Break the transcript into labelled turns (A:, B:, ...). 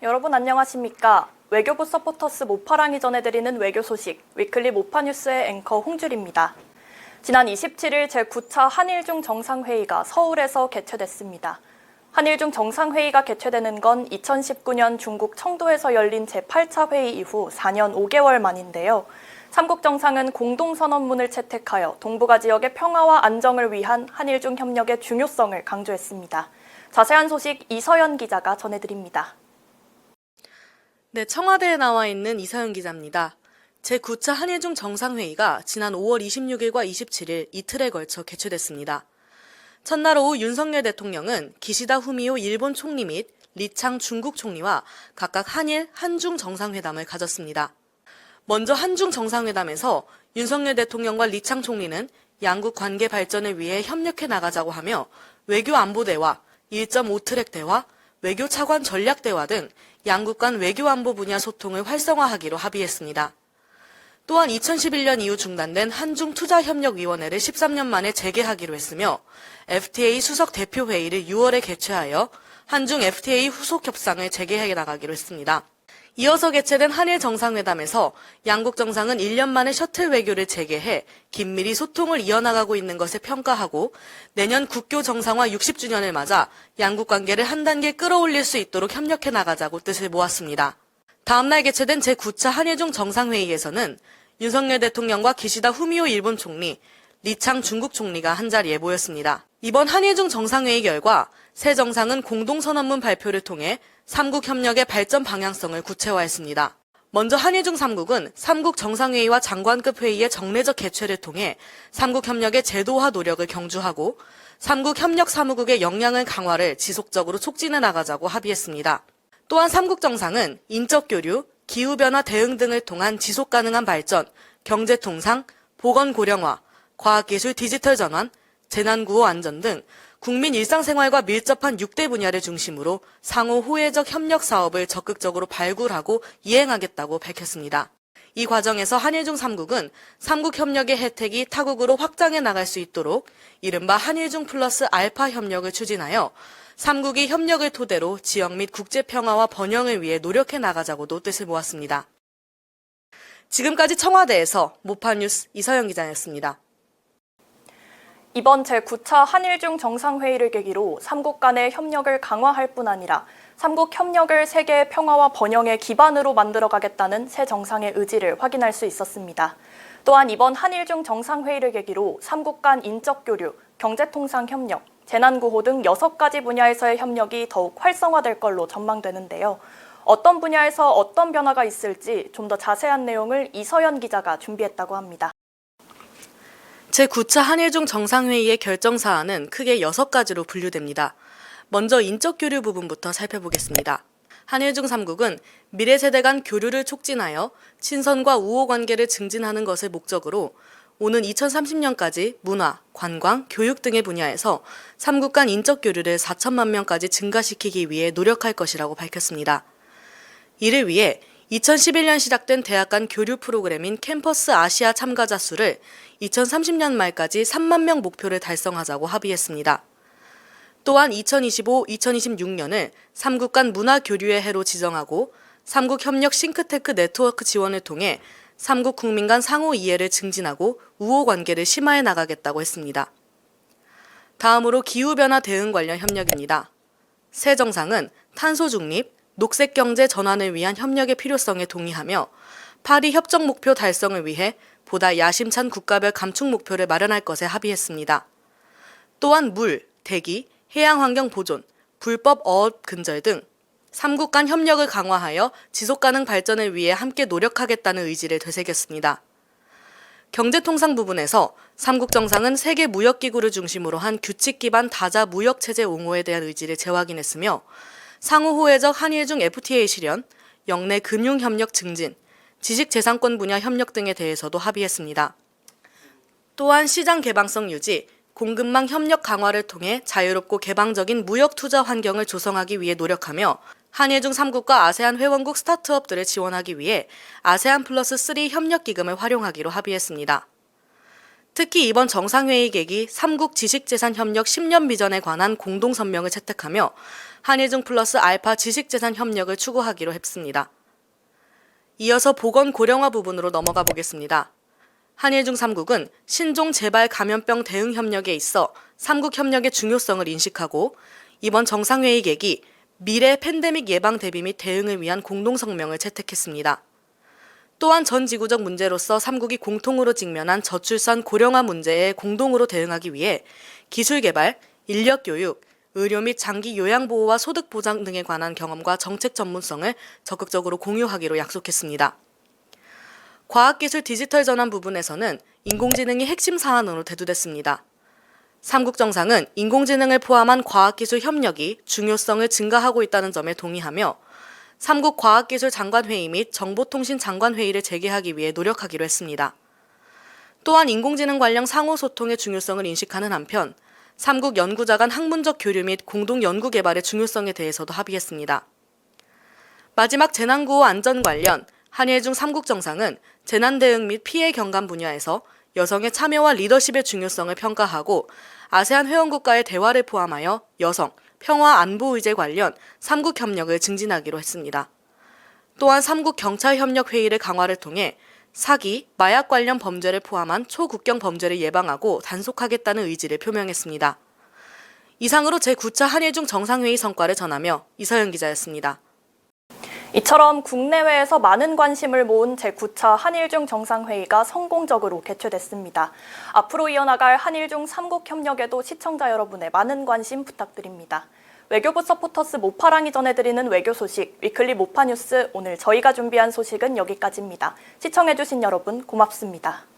A: 여러분 안녕하십니까? 외교부 서포터스 모파랑이 전해드리는 외교 소식, 위클리 모파뉴스의 앵커 홍주리입니다. 지난 27일 제9차 한일중 정상회의가 서울에서 개최됐습니다. 한일중 정상회의가 개최되는 건 2019년 중국 청도에서 열린 제8차 회의 이후 4년 5개월 만인데요. 삼국 정상은 공동선언문을 채택하여 동북아 지역의 평화와 안정을 위한 한일중 협력의 중요성을 강조했습니다. 자세한 소식 이서연 기자가 전해드립니다.
B: 네, 청와대에 나와 있는 이서연 기자입니다. 제9차 한일중 정상회의가 지난 5월 26일과 27일 이틀에 걸쳐 개최됐습니다. 첫날 오후 윤석열 대통령은 기시다 후미오 일본 총리 및 리창 중국 총리와 각각 한일, 한중 정상회담을 가졌습니다. 먼저 한중 정상회담에서 윤석열 대통령과 리창 총리는 양국 관계 발전을 위해 협력해 나가자고 하며 외교 안보 대화, 1.5트랙 대화, 외교 차관 전략 대화 등 양국 간 외교 안보 분야 소통을 활성화하기로 합의했습니다. 또한 2011년 이후 중단된 한중투자협력위원회를 13년 만에 재개하기로 했으며 FTA 수석 대표회의를 6월에 개최하여 한중 FTA 후속 협상을 재개해 나가기로 했습니다. 이어서 개최된 한일 정상회담에서 양국 정상은 1년 만에 셔틀 외교를 재개해 긴밀히 소통을 이어나가고 있는 것을 평가하고 내년 국교 정상화 60주년을 맞아 양국 관계를 한 단계 끌어올릴 수 있도록 협력해 나가자고 뜻을 모았습니다. 다음날 개최된 제9차 한일중 정상회의에서는 윤석열 대통령과 기시다 후미오 일본 총리, 리창 중국 총리가 한자리에 모였습니다. 이번 한일중 정상회의 결과 새 정상은 공동선언문 발표를 통해 삼국 협력의 발전 방향성을 구체화했습니다. 먼저 한일중 3국은 삼국 정상회의와 장관급 회의의 정례적 개최를 통해 삼국 협력의 제도화 노력을 경주하고 삼국 협력 사무국의 역량을 강화를 지속적으로 촉진해 나가자고 합의했습니다. 또한 삼국 정상은 인적 교류, 기후변화 대응 등을 통한 지속가능한 발전, 경제통상, 보건 고령화, 과학기술 디지털 전환, 재난구호 안전 등 국민 일상생활과 밀접한 6대 분야를 중심으로 상호 호혜적 협력 사업을 적극적으로 발굴하고 이행하겠다고 밝혔습니다. 이 과정에서 한일중 3국은 삼국 협력의 혜택이 타국으로 확장해 나갈 수 있도록 이른바 한일중 플러스 알파 협력을 추진하여 삼국이 협력을 토대로 지역 및 국제 평화와 번영을 위해 노력해 나가자고도 뜻을 모았습니다. 지금까지 청와대에서 모파뉴스 이서연 기자였습니다.
A: 이번 제9차 한일중 정상회의를 계기로 삼국 간의 협력을 강화할 뿐 아니라 삼국 협력을 세계의 평화와 번영의 기반으로 만들어가겠다는 새 정상의 의지를 확인할 수 있었습니다. 또한 이번 한일중 정상회의를 계기로 삼국 간 인적 교류, 경제통상 협력, 재난구호 등 6가지 분야에서의 협력이 더욱 활성화될 걸로 전망되는데요. 어떤 분야에서 어떤 변화가 있을지 좀 더 자세한 내용을 이서연 기자가 준비했다고 합니다.
B: 제9차 한일중 정상회의의 결정사안은 크게 6가지로 분류됩니다. 먼저 인적 교류 부분부터 살펴보겠습니다. 한일중 3국은 미래 세대 간 교류를 촉진하여 친선과 우호 관계를 증진하는 것을 목적으로 오는 2030년까지 문화, 관광, 교육 등의 분야에서 3국 간 인적 교류를 4천만 명까지 증가시키기 위해 노력할 것이라고 밝혔습니다. 이를 위해 2011년 시작된 대학 간 교류 프로그램인 캠퍼스 아시아 참가자 수를 2030년 말까지 3만 명 목표를 달성하자고 합의했습니다. 또한 2025-2026년을 3국 간 문화 교류의 해로 지정하고 3국 협력 싱크테크 네트워크 지원을 통해 3국 국민 간 상호 이해를 증진하고 우호 관계를 심화해 나가겠다고 했습니다. 다음으로 기후변화 대응 관련 협력입니다. 새 정상은 탄소 중립, 녹색 경제 전환을 위한 협력의 필요성에 동의하며 파리 협정 목표 달성을 위해 보다 야심찬 국가별 감축 목표를 마련할 것에 합의했습니다. 또한 물, 대기, 해양환경 보존, 불법 어업 근절 등 3국 간 협력을 강화하여 지속가능 발전을 위해 함께 노력하겠다는 의지를 되새겼습니다. 경제통상 부분에서 3국 정상은 세계무역기구를 중심으로 한 규칙 기반 다자 무역체제 옹호에 대한 의지를 재확인했으며 상호 호혜적 한일중 FTA 실현, 영내 금융협력 증진, 지식재산권 분야 협력 등에 대해서도 합의했습니다. 또한 시장 개방성 유지, 공급망 협력 강화를 통해 자유롭고 개방적인 무역 투자 환경을 조성하기 위해 노력하며 한일 중 3국과 아세안 회원국 스타트업들을 지원하기 위해 아세안 플러스 3 협력기금을 활용하기로 합의했습니다. 특히 이번 정상회의 계기 3국 지식재산협력 10년 비전에 관한 공동선명을 채택하며 한일 중 플러스 알파 지식재산 협력을 추구하기로 했습니다. 이어서 보건 고령화 부분으로 넘어가 보겠습니다. 한일 중 3국은 신종 재발 감염병 대응 협력에 있어 3국 협력의 중요성을 인식하고 이번 정상회의 계기 미래 팬데믹 예방 대비 및 대응을 위한 공동성명을 채택했습니다. 또한 전 지구적 문제로서 3국이 공통으로 직면한 저출산 고령화 문제에 공동으로 대응하기 위해 기술 개발, 인력 교육, 의료 및 장기 요양 보호와 소득 보장 등에 관한 경험과 정책 전문성을 적극적으로 공유하기로 약속했습니다. 과학기술 디지털 전환 부분에서는 인공지능이 핵심 사안으로 대두됐습니다. 3국 정상은 인공지능을 포함한 과학기술 협력이 중요성을 증가하고 있다는 점에 동의하며 3국 과학기술 장관회의 및 정보통신 장관회의를 재개하기 위해 노력하기로 했습니다. 또한 인공지능 관련 상호소통의 중요성을 인식하는 한편 3국 연구자 간 학문적 교류 및 공동 연구 개발의 중요성에 대해서도 합의했습니다. 마지막 재난구호 안전 관련 한일 중 3국 정상은 재난 대응 및 피해 경감 분야에서 여성의 참여와 리더십의 중요성을 평가하고 아세안 회원국과의 대화를 포함하여 여성, 평화 안보 의제 관련 3국 협력을 증진하기로 했습니다. 또한 3국 경찰 협력 회의를 강화를 통해 사기, 마약 관련 범죄를 포함한 초국경 범죄를 예방하고 단속하겠다는 의지를 표명했습니다. 이상으로 제9차 한일중 정상회의 성과를 전하며 이서연 기자였습니다.
A: 이처럼 국내외에서 많은 관심을 모은 제9차 한일중 정상회의가 성공적으로 개최됐습니다. 앞으로 이어나갈 한일중 3국 협력에도 시청자 여러분의 많은 관심 부탁드립니다. 외교부 서포터스 모파랑이 전해드리는 외교 소식, 위클리 모파뉴스, 오늘 저희가 준비한 소식은 여기까지입니다. 시청해주신 여러분 고맙습니다.